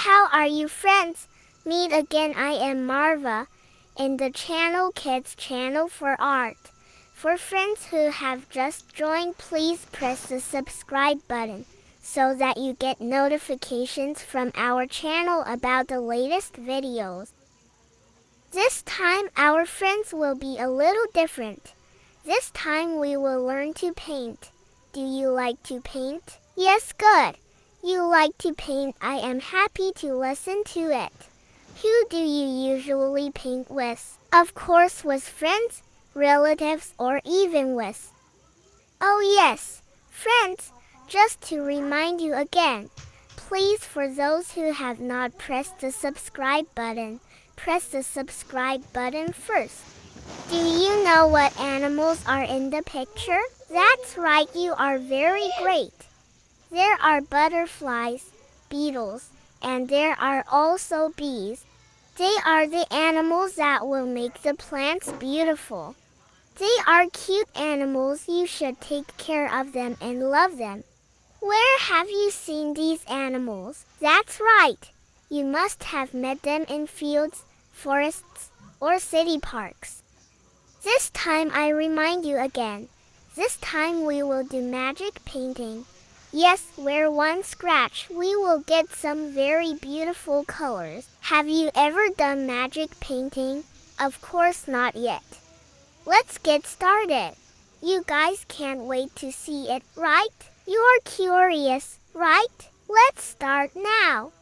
how are you friends? Meet again, I am Marva, in the channel Kids Channel for Art. For friends who have just joined, please press the subscribe button so that you get notifications from our channel about the latest videos. This time our friends will be a little different. This time we will learn to paint. Do you like to paint? Yes, good. You like to paint. I am happy to listen to it. Who do you usually paint with? Of course with friends, relatives, or even with. Oh yes, friends. Just to remind you again, please, for those who have not pressed the subscribe button, press the subscribe button first. Do you know what animals are in the picture? That's right, you are very great. There are butterflies, beetles, and there are also bees. They are the animals that will make the plants beautiful. They are cute animals. You should take care of them and love them. Where have you seen these animals? That's right. You must have met them in fields, forests, or city parks. This time I remind you again. This time we will do magic painting. Yes, where one scratch, we will get some very beautiful colors. Have you ever done magic painting? Of course not yet. Let's get started. You guys can't wait to see it, right? You are curious, right? Let's start now.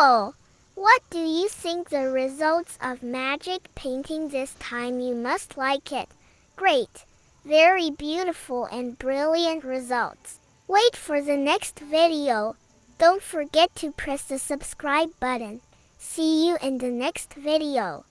Whoa! What do you think the results of magic painting this time? You must like it. Great! Very beautiful and brilliant results. Wait for the next video. Don't forget to press the subscribe button. See you in the next video.